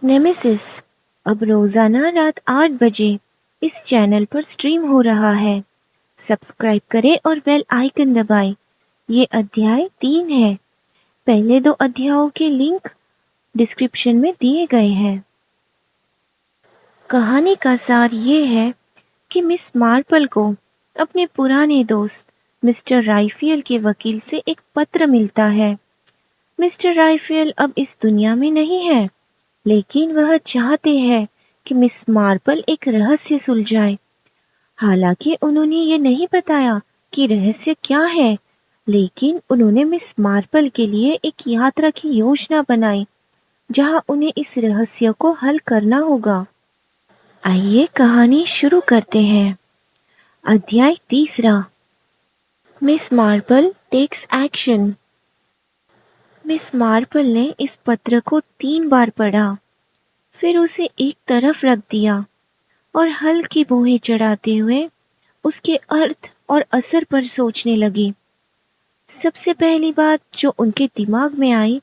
Nemesis अब रोजाना रात 8 बजे इस चैनल पर स्ट्रीम हो रहा है। सब्सक्राइब करें और बेल आइकन दबाएं। ये अध्याय 3 है। पहले 2 अध्यायों के लिंक डिस्क्रिप्शन में दिए गए हैं। कहानी का सार ये है कि मिस मार्पल को अपने पुराने दोस्त मिस्टर राइफियल के वकील से एक पत्र मिलता है। मिस्टर राइफियल अब इस दुनिया में नहीं है, लेकिन वह चाहते हैं कि मिस मार्पल एक रहस्य सुलझाए। हालांकि उन्होंने ये नहीं बताया कि रहस्य क्या है, लेकिन उन्होंने मिस मार्पल के लिए एक यात्रा की योजना बनाई जहां उन्हें इस रहस्य को हल करना होगा। आइए कहानी शुरू करते हैं। अध्याय 3। Miss Marple takes action. Miss Marple ने इस पत्र को 3 बार पढ़ा, फिर उसे एक तरफ रख दिया और हल्की बोहें चढ़ाते हुए उसके अर्थ और असर पर सोचने लगी। सबसे पहली बात जो उनके दिमाग में आई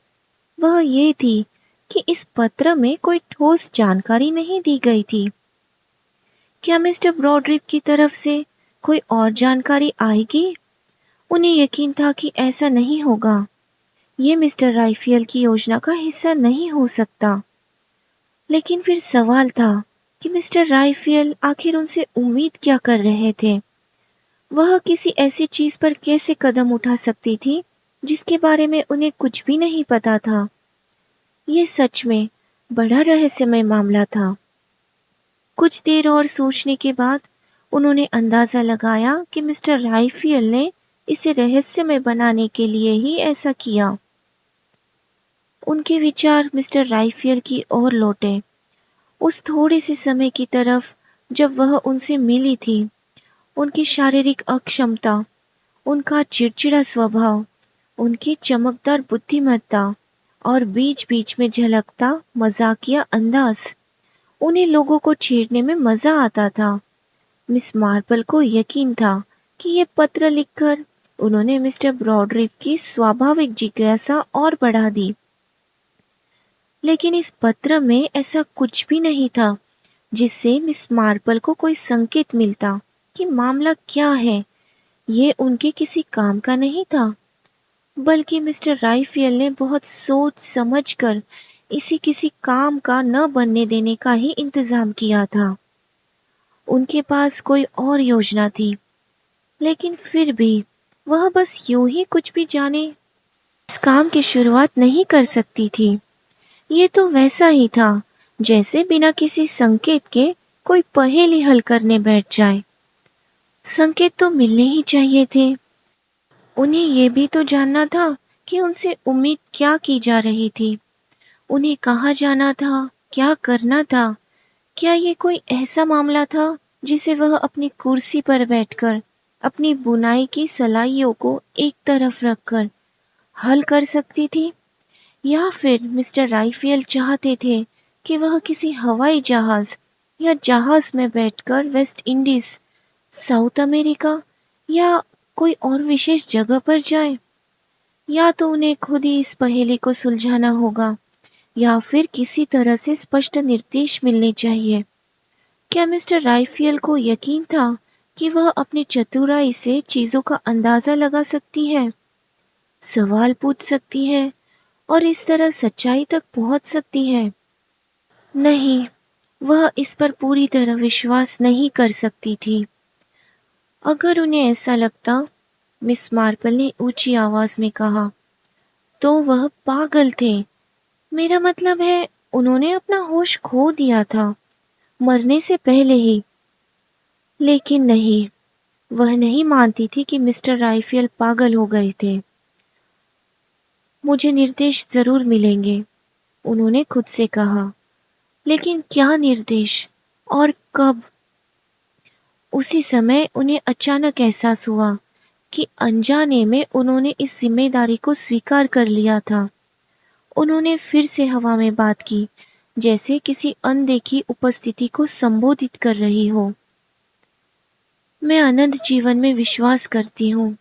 वह ये थी कि इस पत्र में कोई ठोस जानकारी नहीं दी गई थी। क्या मिस्टर ब्रॉड्रिक की तरफ से कोई और जानकारी आएगी? उन्हें यकीन था कि ऐसा नहीं होगा। ये मिस्टर राइफियल की योजना का हिस्सा नहीं हो सकता। लेकिन फिर सवाल था कि मिस्टर राइफियल आखिर उनसे उम्मीद क्या कर रहे थे। वह किसी ऐसी चीज पर कैसे कदम उठा सकती थी जिसके बारे में उन्हें कुछ भी नहीं पता था। ये सच में बड़ा रहस्यमय मामला था। कुछ देर और सोचने के बाद उन्होंने अंदाजा लगाया कि मिस्टर राइफियल ने इसे रहस्यमय बनाने के लिए ही ऐसा किया। उनके विचार मिस्टर राइफियल की ओर लौटे, उस थोड़े से समय की तरफ जब वह उनसे मिली थी। उनकी शारीरिक अक्षमता, उनका चिड़चिड़ा स्वभाव, उनकी चमकदार बुद्धिमत्ता और बीच-बीच में झलकता मजाकिया अंदाज, उन्हें लोगों को छेड़ने में मजा आता था। मिस मार्पल को यकीन था कि ये पत्र लिखकर उन्होंने मिस्टर ब्रॉड्रिक की स्वाभाविक जिज्ञासा और बढ़ा दी। लेकिन इस पत्र में ऐसा कुछ भी नहीं था जिससे मिस मार्पल को कोई संकेत मिलता कि मामला क्या है। ये उनके किसी काम का नहीं था, बल्कि मिस्टर राइफियल ने बहुत सोच समझकर इसे किसी काम का न बनने देने का ही इंतजाम किया था। उनके पास कोई और योजना थी, लेकिन फिर भी वह बस यूं ही कुछ भी जाने इस काम की शुरुआत नहीं कर सकती थी। ये तो वैसा ही था जैसे बिना किसी संकेत के कोई पहेली हल करने बैठ जाए। संकेत तो मिलने ही चाहिए थे। उन्हें ये भी तो जानना था कि उनसे उम्मीद क्या की जा रही थी। उन्हें कहाँ जाना था, क्या करना था। क्या ये कोई ऐसा मामला था जिसे वह अपनी कुर्सी पर बैठकर अपनी बुनाई की सलाइयों को एक तरफ रखकर हल कर सकती थी, या फिर मिस्टर राइफियल चाहते थे कि वह किसी हवाई जहाज या जहाज में बैठकर वेस्ट इंडीज, साउथ अमेरिका या कोई और विशेष जगह पर जाए। या तो उन्हें खुद ही इस पहेली को सुलझाना होगा या फिर किसी तरह से स्पष्ट निर्देश मिलने चाहिए। क्या मिस्टर राइफियल को यकीन था कि वह अपनी चतुराई से चीजों का अंदाजा लगा सकती है, सवाल पूछ सकती है और इस तरह सच्चाई तक पहुंच सकती है? नहीं, वह इस पर पूरी तरह विश्वास नहीं कर सकती थी। अगर उन्हें ऐसा लगता, मिस मार्पल ने ऊंची आवाज में कहा, तो वह पागल थे। मेरा मतलब है उन्होंने अपना होश खो दिया था, मरने से पहले ही। लेकिन नहीं, वह नहीं मानती थी कि मिस्टर राइफियल पागल हो गए थे। मुझे निर्देश जरूर मिलेंगे, उन्होंने खुद से कहा। लेकिन क्या निर्देश और कब? उसी समय उन्हें अचानक एहसास हुआ कि अनजाने में उन्होंने इस जिम्मेदारी को स्वीकार कर लिया था। उन्होंने फिर से हवा में बात की, जैसे किसी अनदेखी उपस्थिति को संबोधित कर रही हो। मैं अनंत जीवन में विश्वास करती हूँ,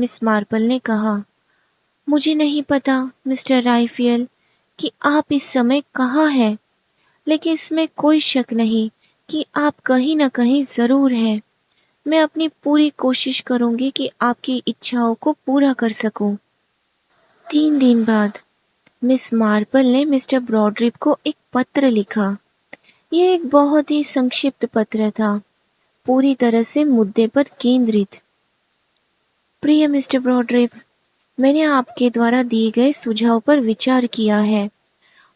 मिस मार्पल ने कहा। मुझे नहीं पता मिस्टर राइफियल कि आप इस समय कहाँ हैं, लेकिन इसमें कोई शक नहीं कि आप कहीं न कहीं ज़रूर हैं। मैं अपनी पूरी कोशिश करूँगी कि आपकी इच्छाओं को पूरा कर सकूँ। 3 दिन बाद मिस मार्पल ने मिस्टर ब्रॉडरिप को एक पत्र लिखा। ये एक बहुत ही संक्षिप्त पत्र था, पूरी तरह से मुद्दे पर केंद्रित। प्रिय मिस्टर ब्रॉडरिप, मैंने आपके द्वारा दिए गए सुझाव पर विचार किया है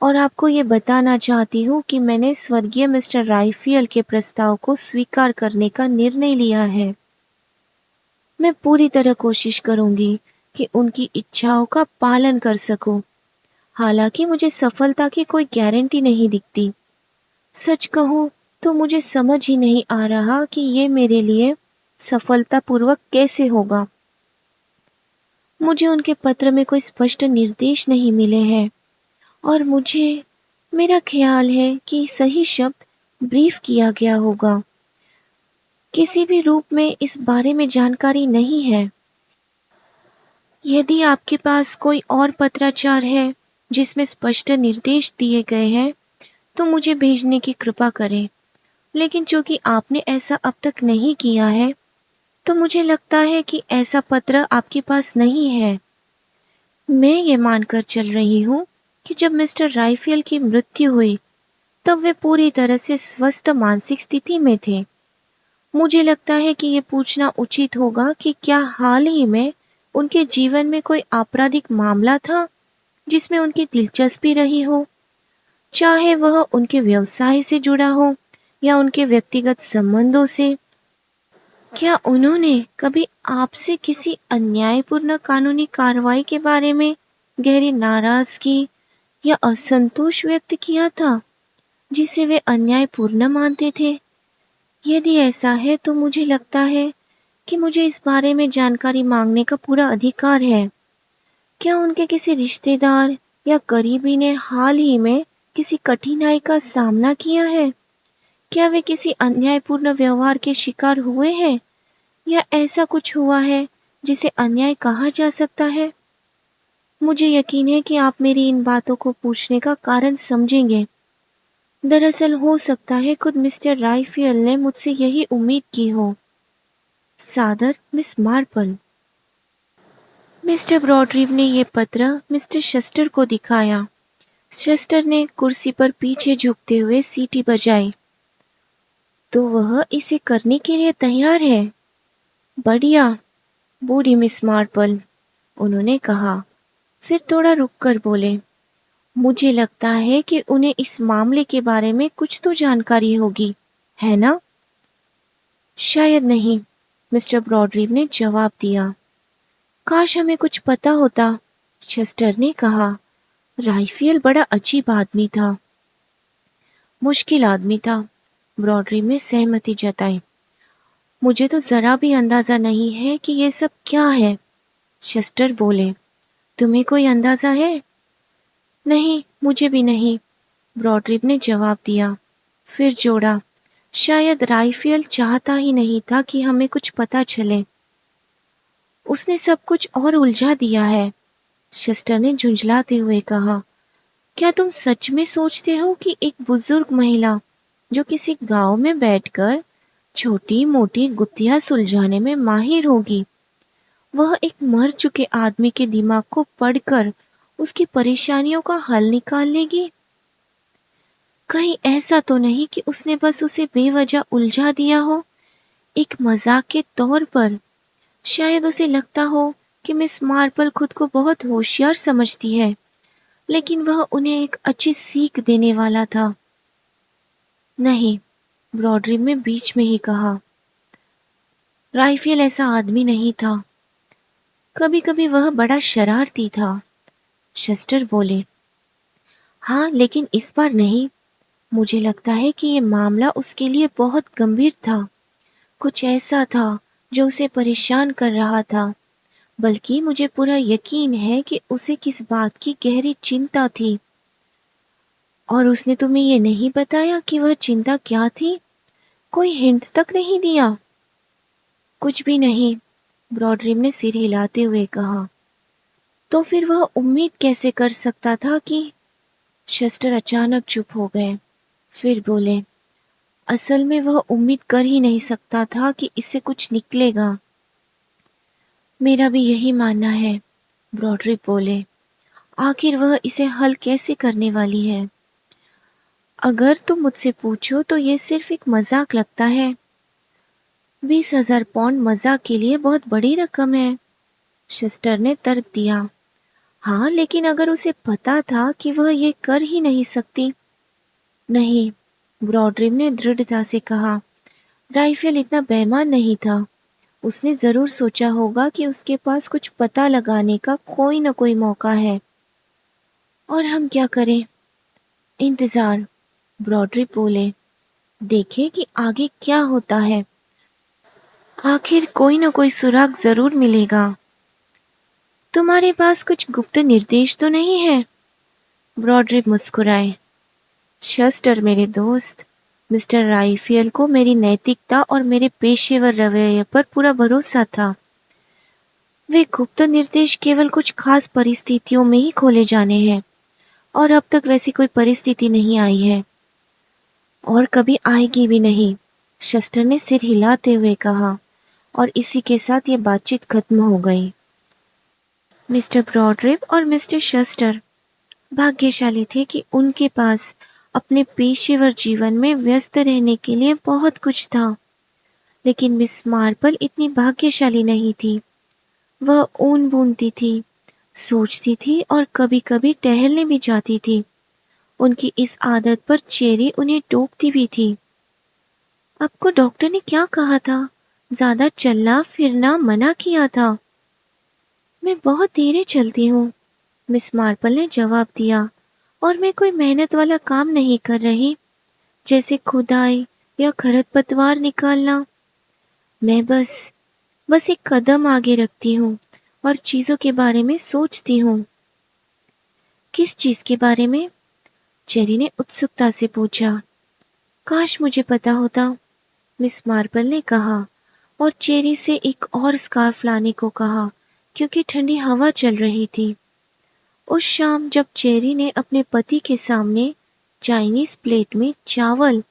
और आपको ये बताना चाहती हूँ कि मैंने स्वर्गीय मिस्टर राइफियल के प्रस्ताव को स्वीकार करने का निर्णय लिया है। मैं पूरी तरह कोशिश करूंगी कि उनकी इच्छाओं का पालन कर सकूं। हालांकि मुझे सफलता की कोई गारंटी नहीं दिखती। सच कहूं तो मुझे समझ ही नहीं आ रहा कि ये मेरे लिए सफलतापूर्वक कैसे होगा। मुझे उनके पत्र में कोई स्पष्ट निर्देश नहीं मिले हैं और मेरा ख्याल है कि सही शब्द ब्रीफ किया गया होगा। किसी भी रूप में इस बारे में जानकारी नहीं है। यदि आपके पास कोई और पत्राचार है जिसमें स्पष्ट निर्देश दिए गए हैं तो मुझे भेजने की कृपा करें। लेकिन चूंकि आपने ऐसा अब तक नहीं किया है तो मुझे लगता है कि ऐसा पत्र आपके पास नहीं है। मैं ये मानकर चल रही हूँ कि जब मिस्टर राइफियल की मृत्यु हुई तब वे पूरी तरह से स्वस्थ मानसिक स्थिति में थे। मुझे लगता है कि ये पूछना उचित होगा कि क्या हाल ही में उनके जीवन में कोई आपराधिक मामला था जिसमें उनकी दिलचस्पी रही हो, चाहे वह उनके व्यवसाय से जुड़ा हो या उनके व्यक्तिगत संबंधों से। क्या उन्होंने कभी आपसे किसी अन्यायपूर्ण कानूनी कार्रवाई के बारे में गहरी नाराजगी या असंतोष व्यक्त किया था जिसे वे अन्यायपूर्ण मानते थे? यदि ऐसा है तो मुझे लगता है कि मुझे इस बारे में जानकारी मांगने का पूरा अधिकार है। क्या उनके किसी रिश्तेदार या करीबी ने हाल ही में किसी कठिनाई का सामना किया है? क्या वे किसी अन्यायपूर्ण व्यवहार के शिकार हुए हैं या ऐसा कुछ हुआ है जिसे अन्याय कहा जा सकता है? मुझे यकीन है कि आप मेरी इन बातों को पूछने का कारण समझेंगे। दरअसल हो सकता है खुद मिस्टर राइफियल ने मुझसे यही उम्मीद की हो। सादर मिस मार्पल। मिस्टर ब्रॉडरिप ने ये पत्र मिस्टर शस्टर को दिखाया। शस्टर ने कुर्सी पर पीछे झुकते हुए सीटी बजाई। तो वह इसे करने के लिए तैयार है। बढ़िया, बूढ़ी मिस मार्पल, उन्होंने कहा। फिर थोड़ा रुककर बोले, मुझे लगता है कि उन्हें इस मामले के बारे में कुछ तो जानकारी होगी, है ना? शायद नहीं, मिस्टर ब्रॉडरिप ने जवाब दिया। काश हमें कुछ पता होता, शस्टर ने कहा। राइफियल बड़ा अजीब आदमी था। मुश्किल आदमी था, ब्रॉडरिप ने सहमति जताई। मुझे तो जरा भी अंदाजा नहीं है कि ये सब क्या है, शस्टर बोले। तुम्हें कोई अंदाजा है? नहीं, मुझे भी नहीं, ब्रॉडरिप ने जवाब दिया। फिर जोड़ा, शायद राइफियल चाहता ही नहीं था कि हमें कुछ पता चले। उसने सब कुछ और उलझा दिया है, शस्टर ने झुंझलाते हुए कहा। क्या तुम सच में सोचते हो कि एक बुजुर्ग महिला जो किसी गांव में बैठकर छोटी मोटी गुत्थियां सुलझाने में माहिर होगी, वह एक मर चुके आदमी के दिमाग को पढ़कर उसकी परेशानियों का हल निकाल लेगी? कहीं ऐसा तो नहीं कि उसने बस उसे बेवजह उलझा दिया हो, एक मजाक के तौर पर? शायद उसे लगता हो कि मिस मार्पल खुद को बहुत होशियार समझती है, लेकिन वह उन्हें एक अच्छी सीख देने वाला था। नहीं, ब्रॉडरिप ने बीच में ही कहा, राइफियल ऐसा आदमी नहीं था। कभी कभी वह बड़ा शरारती था, शस्टर बोले। हाँ, लेकिन इस बार नहीं। मुझे लगता है कि ये मामला उसके लिए बहुत गंभीर था। कुछ ऐसा था जो उसे परेशान कर रहा था। बल्कि मुझे पूरा यकीन है कि उसे किस बात की गहरी चिंता थी। और उसने तुम्हें ये नहीं बताया कि वह चिंता क्या थी? कोई हिंट तक नहीं दिया? कुछ भी नहीं, ब्रॉडरिप ने सिर हिलाते हुए कहा। तो फिर वह उम्मीद कैसे कर सकता था कि... शस्टर अचानक चुप हो गए। फिर बोले, असल में वह उम्मीद कर ही नहीं सकता था कि इससे कुछ निकलेगा। मेरा भी यही मानना है, ब्रॉडरिक बोले। आखिर वह इसे हल कैसे करने वाली है? अगर तुम मुझसे पूछो तो ये सिर्फ एक मजाक लगता है। 20,000 पाउंड मजाक के लिए बहुत बड़ी रकम है, शस्टर ने तर्क दिया। हाँ, लेकिन अगर उसे पता था कि वह ये कर ही नहीं सकती। नहीं, ब्रॉडरिम ने दृढ़ता से कहा। राइफल इतना बेईमान नहीं था। उसने जरूर सोचा होगा कि उसके पास कुछ पता लगाने का कोई न कोई मौका है। और हम क्या करें? इंतजार, ब्रॉडरिक बोले। देखें कि आगे क्या होता है। आखिर कोई न कोई सुराग जरूर मिलेगा। तुम्हारे पास कुछ गुप्त निर्देश तो नहीं है? ब्रॉडरिक मुस्कुराए। शस्टर मेरे दोस्त, मिस्टर राइफियल को मेरी नैतिकता और मेरे पेशेवर रवैये पर पूरा भरोसा था। वे गुप्त निर्देश केवल कुछ खास परिस्थितियों में ही खोले जाने हैं, और अब तक वैसी कोई परिस्थिति नहीं आई है, और कभी आएगी भी नहीं, शस्टर ने सिर हिलाते हुए कहा। और इसी के साथ ये बातचीत खत्म हो गई। मिस्टर ब्रॉडरिक और मिस्टर शस्टर भाग्यशाली थे कि उनके पास अपने पेशेवर जीवन में व्यस्त रहने के लिए बहुत कुछ था। लेकिन मिस मार्पल इतनी भाग्यशाली नहीं थी। वह ऊन बुनती थी, सोचती थी और कभी-कभी टहलने भी जाती थी। उनकी इस आदत पर चेरी उन्हें टोकती भी थी। आपको डॉक्टर ने क्या कहा था? ज्यादा चलना फिरना मना किया था। मैं बहुत धीरे चलती हूँ, मिस मार्पल ने जवाब दिया, और मैं कोई मेहनत वाला काम नहीं कर रही, जैसे खुदाई या खरपतवार निकालना। मैं बस एक कदम आगे रखती हूँ और चीजों के बारे में सोचती हूँ। किस चीज के बारे में? चेरी ने उत्सुकता से पूछा। काश मुझे पता होता, मिस मार्पल ने कहा, और चेरी से एक और स्कार्फ लाने को कहा, क्योंकि ठंडी हवा चल रही थी। उस शाम जब चेरी ने अपने पति के सामने चाइनीज प्लेट में चावल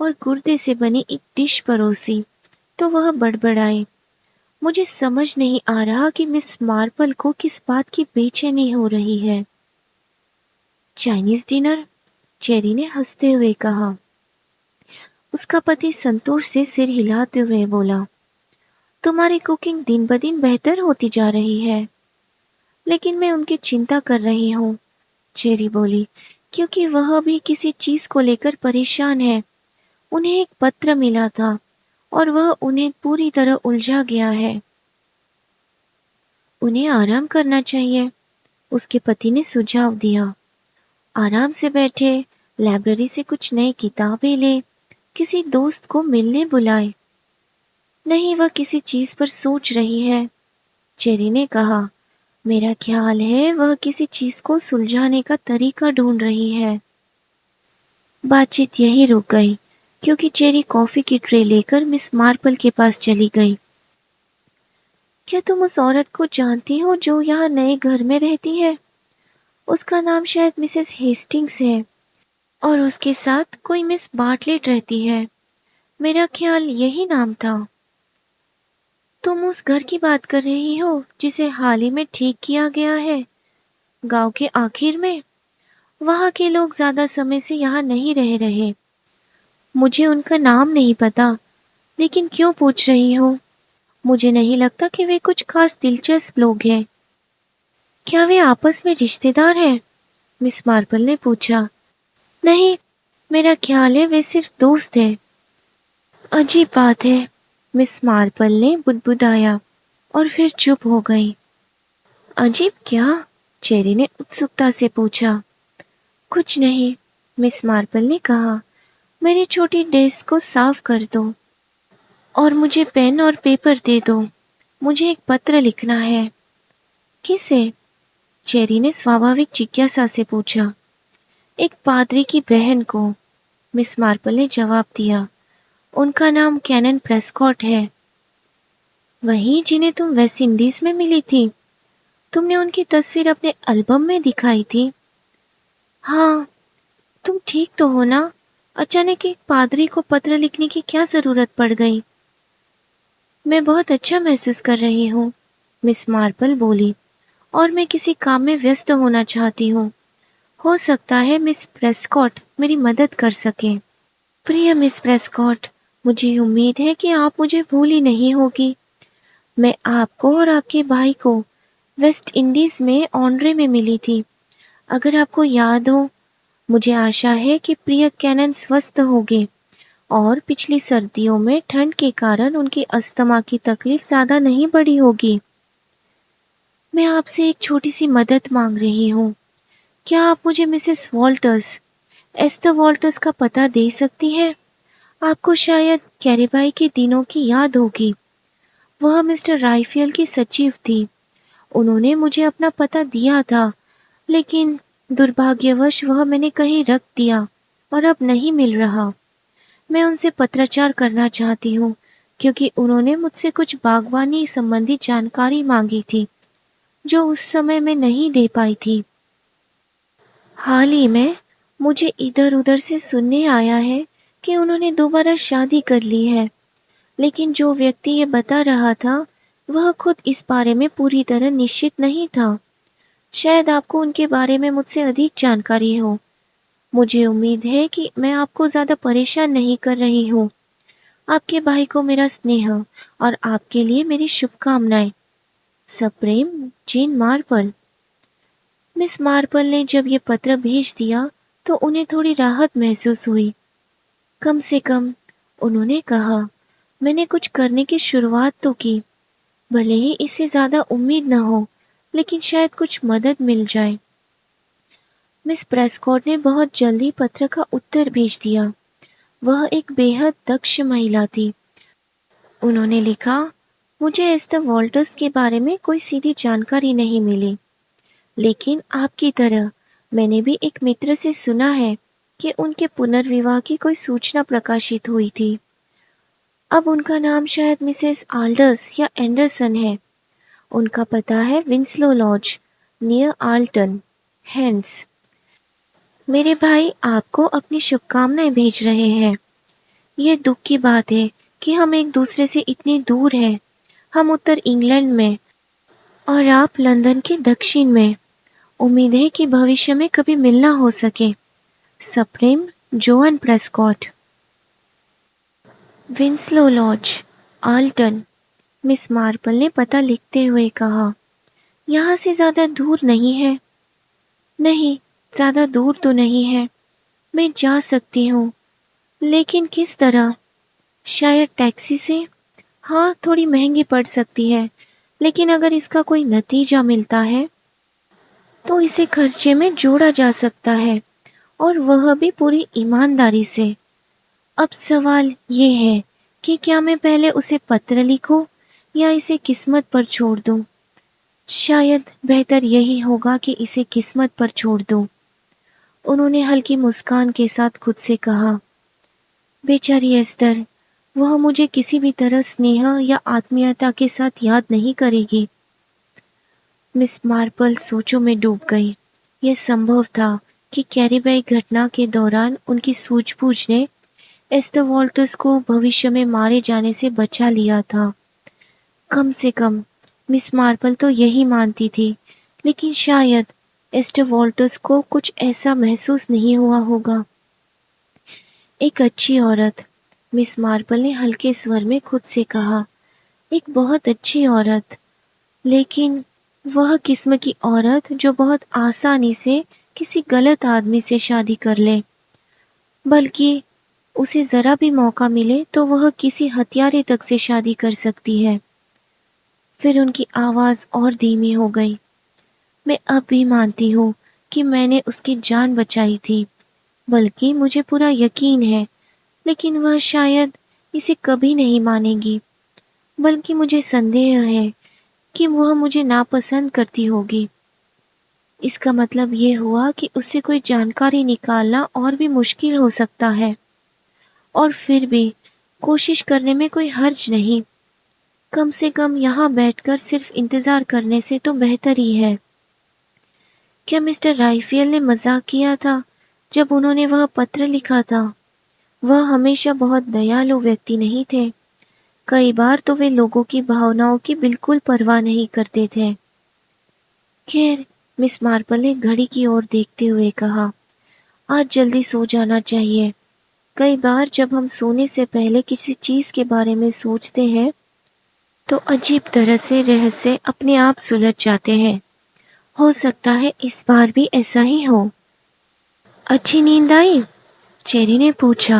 और गुर्दे से बनी एक डिश परोसी, तो वह बड़बड़ाई। मुझे समझ नहीं आ रहा कि मिस मार्पल को किस बात की बेचैनी हो रही है। Chinese dinner? चेरी ने हंसते हुए कहा। उसका पति संतोष से सिर हिलाते हुए बोला, तुम्हारी कुकिंग दिन ब दिन बेहतर होती जा रही है। लेकिन मैं उनकी चिंता कर रही हूँ, चेरी बोली, क्योंकि वह भी किसी चीज को लेकर परेशान है। उन्हें एक पत्र मिला था और वह उन्हें पूरी तरह उलझा गया है। उन्हें आराम करना चाहिए, उसके पति ने सुझाव दिया। आराम से बैठे, लाइब्रेरी से कुछ नई किताबें ले, किसी दोस्त को मिलने बुलाए। नहीं, वह किसी चीज पर सोच रही है, चेरी ने कहा। मेरा ख्याल है वह किसी चीज को सुलझाने का तरीका ढूंढ रही है। बातचीत यही रुक गई, क्योंकि चेरी कॉफी की ट्रे लेकर मिस मार्पल के पास चली गई। क्या तुम उस औरत को जानती हो जो यहाँ नए घर में रहती है? उसका नाम शायद मिसेस हेस्टिंग्स है, और उसके साथ कोई मिस बार्टलेट रहती है। मेरा ख्याल यही नाम था। तुम उस घर की बात कर रही हो जिसे हाल ही में ठीक किया गया है, गांव के आखिर में? वहां के लोग ज्यादा समय से यहाँ नहीं रह रहे। मुझे उनका नाम नहीं पता, लेकिन क्यों पूछ रही हो? मुझे नहीं लगता कि वे कुछ खास दिलचस्प लोग हैं। क्या वे आपस में रिश्तेदार हैं? मिस मार्पल ने पूछा। नहीं, मेरा ख्याल है वे सिर्फ दोस्त हैं। अजीब बात है, मिस मार्पल ने बुदबुदाया, और फिर चुप हो गई। अजीब क्या? चेरी ने उत्सुकता से पूछा। कुछ नहीं, मिस मार्पल ने कहा। मेरी छोटी डेस्क को साफ कर दो, और मुझे पेन और पेपर दे दो। मुझे एक पत्र लिखना है। किसे? चेरी ने स्वाभाविक जिज्ञासा से पूछा। एक पादरी की बहन को, मिस मार्पल ने जवाब दिया। उनका नाम कैनन प्रेस्कॉट है। वही जिन्हें तुम वेस्ट इंडीज में मिली थी। तुमने उनकी तस्वीर अपने एल्बम में दिखाई थी। हाँ, तुम ठीक तो हो ना? अचानक एक पादरी को पत्र लिखने की क्या जरूरत पड़ गई? मैं बहुत अच्छा महसूस कर रही हूँ, मिस मार्पल बोली, और मैं किसी काम में व्यस्त होना चाहती हूँ। हो सकता है मिस प्रेस्कॉट मेरी मदद कर सके। प्रिय मिस प्रेस्कॉट, मुझे उम्मीद है कि आप मुझे भूली नहीं होगी। मैं आपको और आपके भाई को वेस्ट इंडीज में ऑनरे में मिली थी। अगर आपको याद हो, मुझे आशा है कि प्रिय कैनन स्वस्थ होंगे और पिछली सर्दियों में ठंड के कारण उनकी अस्थमा की तकलीफ ज्यादा नहीं बढ़ी होगी। मैं आपसे एक छोटी सी मदद मांग रही हूँ। क्या आप मुझे मिसेस वॉल्टर्स, एस्टर वॉल्टर्स का पता दे सकती हैं? आपको शायद कैरिबाई के दिनों की याद होगी। वह मिस्टर राइफियल की सचिव थी। उन्होंने मुझे अपना पता दिया था, लेकिन दुर्भाग्यवश वह मैंने कहीं रख दिया और अब नहीं मिल रहा। मैं उनसे पत्राचार करना चाहती हूँ क्योंकि उन्होंने मुझसे कुछ बागवानी संबंधी जानकारी मांगी थी जो उस समय मैं नहीं दे पाई थी। हाल ही में मुझे इधर-उधर से सुनने आया है कि उन्होंने दोबारा शादी कर ली है, लेकिन जो व्यक्ति ये बता रहा था, वह खुद इस बारे में पूरी तरह निश्चित नहीं था। शायद आपको उनके बारे में मुझसे अधिक जानकारी हो। मुझे उम्मीद है कि मैं आपको ज्यादा परेशान नहीं कर रही हूँ। आपके भाई को मेरा स्नेह और आपके लिए मेरी शुभकामनाएं। सप्रेम, जेन मार्पल। मिस मार्पल ने जब ये पत्र भेज दिया तो उन्हें थोड़ी राहत महसूस हुई। कम से कम, उन्होंने कहा, मैंने कुछ करने की शुरुआत तो की। भले ही इससे ज्यादा उम्मीद न हो, लेकिन शायद कुछ मदद मिल जाए। मिस प्रेस्कॉट ने बहुत जल्दी पत्र का उत्तर भेज दिया। वह एक बेहद दक्ष महिला थी। उन्होंने लिखा, मुझे एस्टर वॉल्टर्स के बारे में कोई सीधी जानकारी नहीं मिली, लेकिन आपकी तरह मैंने भी एक मित्र से सुना है कि उनके पुनर्विवाह की कोई सूचना प्रकाशित हुई थी। अब उनका नाम शायद मिसेस आल्डर्स या एंडरसन है। उनका पता है Winslow laws, near Ultron, hence. मेरे भाई आपको अपनी शुभकामनाएं भेज रहे हैं। ये दुख की बात है कि हम एक दूसरे से इतनी दूर हैं। हम उत्तर इंग्लैंड में और आप लंदन के दक्षिण में। उम्मीद है कि भविष्य में कभी मिलना हो सके। सप्रेम, जोअन Prescott. Winslow laws, Ultron, miss Marple ने पता लिखते हुए कहा। यहाँ से ज्यादा दूर नहीं है। नहीं, ज्यादा दूर तो नहीं है। मैं जा सकती हूँ, लेकिन किस तरह? शायद टैक्सी से? हाँ, थोड़ी महंगी पड़ सकती है, लेकिन अगर इसका कोई नतीजा मिलता है तो इसे खर्चे में जोड़ा जा सकता है, और वह भी पूरी ईमानदारी से। अब सवाल ये है कि क्या मैं पहले उसे पत्र लिखूं या इसे किस्मत पर छोड़ दूं? शायद बेहतर यही होगा कि इसे किस्मत पर छोड़ दूं। उन्होंने हल्की मुस्कान के साथ खुद से कहा, बेचारी एस्टर, वह मुझे किसी भी तरह स्नेह या आत्मीयता के साथ याद नहीं करेगी। मिस मार्पल सोचों में डूब गई। यह संभव था कि कैरिबाई घटना के दौरान उनकी सूझबूझ ने एस्टर वॉल्टर्स को भविष्य में मारे जाने से बचा लिया था। कम से कम मिस मार्पल तो यही मानती थी, लेकिन शायद एस्टर वॉल्टर्स को कुछ ऐसा महसूस नहीं हुआ होगा। एक अच्छी औरत, मिस मार्पल ने हल्के स्वर में खुद से कहा, एक बहुत अच्छी औरत, लेकिन वह किस्म की औरत जो बहुत आसानी से किसी गलत आदमी से शादी कर ले, बल्कि उसे जरा भी मौका मिले तो वह किसी हत्यारे तक से शादी कर सकती है। फिर उनकी आवाज और धीमी हो गई। मैं अब भी मानती हूँ कि मैंने उसकी जान बचाई थी, बल्कि मुझे पूरा यकीन है, लेकिन वह शायद इसे कभी नहीं मानेगी। बल्कि मुझे संदेह है कि वह मुझे नापसंद करती होगी। इसका मतलब ये हुआ कि उससे कोई जानकारी निकालना और भी मुश्किल हो सकता है, और फिर भी कोशिश करने में कोई हर्ज नहीं। कम से कम यहाँ बैठकर सिर्फ इंतजार करने से तो बेहतर ही है। क्या मिस्टर राइफियल ने मजाक किया था जब उन्होंने वह पत्र लिखा था? वह हमेशा बहुत दयालु व्यक्ति नहीं थे। कई बार तो वे लोगों की भावनाओं की बिल्कुल परवाह नहीं करते थे। खैर, मिस मार्पल ने घड़ी की ओर देखते हुए कहा, आज जल्दी सो जाना चाहिए। कई बार जब हम सोने से पहले किसी चीज के बारे में सोचते हैं तो अजीब तरह से रहस्य अपने आप सुलझ जाते हैं। हो सकता है इस बार भी ऐसा ही हो। अच्छी नींद आई? चेरी ने पूछा,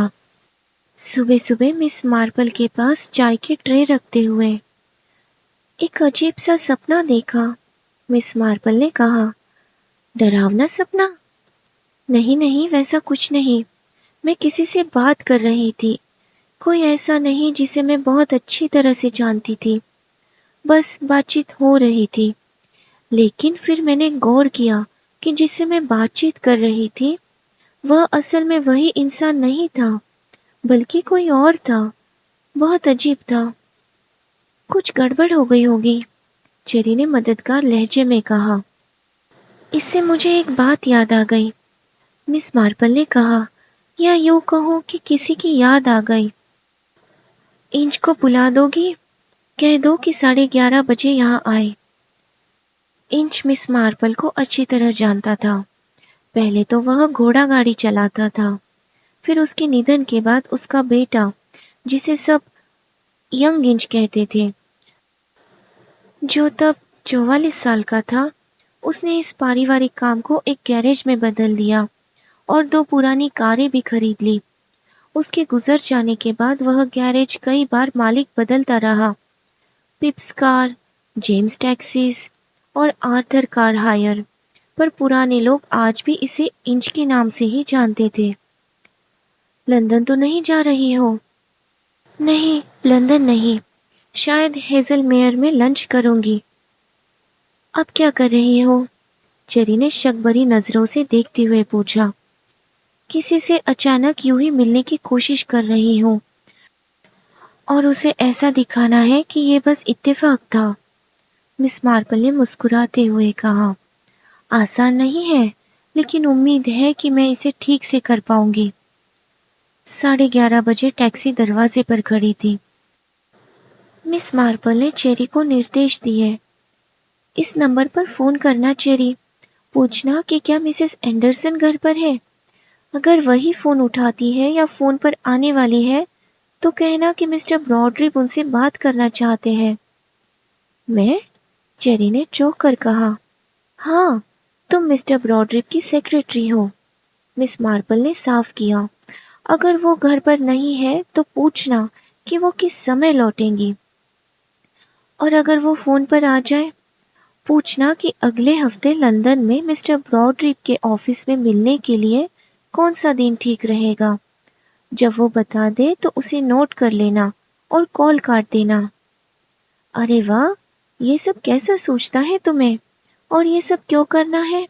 सुबह सुबह मिस मार्पल के पास चाय की ट्रे रखते हुए। एक अजीब सा सपना देखा, मिस मार्पल ने कहा। डरावना सपना? नहीं नहीं, वैसा कुछ नहीं। मैं किसी से बात कर रही थी, कोई ऐसा नहीं जिसे मैं बहुत अच्छी तरह से जानती थी। बस बातचीत हो रही थी। लेकिन फिर मैंने गौर किया कि जिससे मैं बातचीत कर रही थी वह असल में वही इंसान नहीं था, बल्कि कोई और था। बहुत अजीब था। कुछ गड़बड़ हो गई होगी, चेरी ने मददगार लहजे में कहा। इससे मुझे एक बात याद आ गई, मिस मार्पल ने कहा, या यूं कहूं कि किसी की याद आ गई। इंच को बुला दोगी? कह दो कि 11:30 बजे यहाँ आए। इंच मिस मार्पल को अच्छी तरह जानता था। पहले तो वह घोड़ा गाड़ी चलाता था, फिर उसके निधन के बाद उसका बेटा, जिसे सब यंग इंच कहते थे, जो तब 44 साल का था, उसने इस पारिवारिक काम को एक गैरेज में बदल दिया और 2 पुरानी कारें भी खरीद ली। उसके गुजर जाने के बाद वह गैरेज कई बार मालिक बदलता रहा। पिप्स कार, जेम्स टैक्सीज और आर्थर कार हायर, पर पुराने लोग आज भी इसे इंच के नाम से ही जानते थे। लंदन तो नहीं जा रही हो? नहीं, लंदन नहीं। शायद हेजलमेयर में लंच करूंगी। अब क्या कर रही हो? चेरी ने शक भरी नजरों से देखते हुए पूछा। किसी से अचानक यूं ही मिलने की कोशिश कर रही हूँ और उसे ऐसा दिखाना है कि ये बस इत्तेफाक था, मिस मार्पल ने मुस्कुराते हुए कहा। आसान नहीं है, लेकिन उम्मीद है कि मैं इसे ठीक से कर पाऊंगी। 11:30 बजे टैक्सी दरवाजे पर खड़ी थी। मिस मार्पल ने चेरी को निर्देश दिए। इस नंबर पर फोन करना चेरी। पूछना कि क्या मिसेस एंडरसन घर पर है। अगर वही फोन उठाती है या फोन पर आने वाली है तो कहना कि मिस्टर ब्रॉडरिप उनसे बात करना चाहते हैं। मैं? चेरी ने चौंक कर कहा। हाँ, तुम मिस्टर ब्रॉडरिप की सेक्रेटरी हो, मिस मार्पल ने साफ किया। अगर वो घर पर नहीं है तो पूछना कि वो किस समय लौटेंगी। और अगर वो फोन पर आ जाए, पूछना कि अगले हफ्ते लंदन में मिस्टर ब्रॉडरिप के ऑफिस में मिलने के लिए कौन सा दिन ठीक रहेगा। जब वो बता दे तो उसे नोट कर लेना और कॉल काट देना। अरे वाह, ये सब कैसा सोचता है तुम्हें? और ये सब क्यों करना है?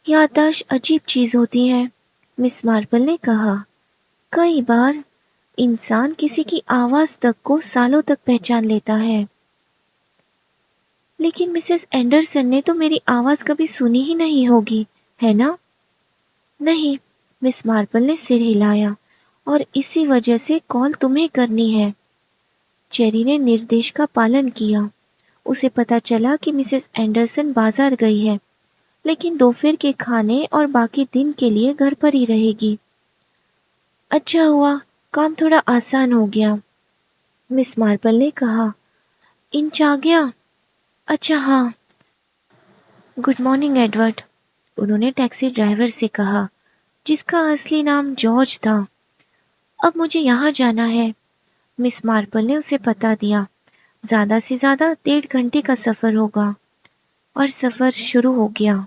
याददाश्त अजीब चीज होती है, मिस मार्पल ने कहा। कई बार इंसान किसी की आवाज तक को सालों तक पहचान लेता है। लेकिन मिसेस एंडरसन ने तो मेरी आवाज कभी सुनी ही नहीं होगी, है ना? नहीं, मिस मार्पल ने सिर हिलाया। और इसी वजह से कॉल तुम्हें करनी है। चेरी ने निर्देश का पालन किया। उसे पता चला कि मिसेस एंडरसन बाजार गई है, लेकिन दोपहर के खाने और बाकी दिन के लिए घर पर ही रहेगी। अच्छा हुआ, काम थोड़ा आसान हो गया, मिस मार्पल ने कहा। इंच आ गया? अच्छा हाँ। गुड मॉर्निंग एडवर्ड, उन्होंने टैक्सी ड्राइवर से कहा, जिसका असली नाम जॉर्ज था। अब मुझे यहाँ जाना है, मिस मार्पल ने उसे बता दिया। ज्यादा से ज्यादा 1.5 घंटे का सफर होगा। और सफर शुरू हो गया।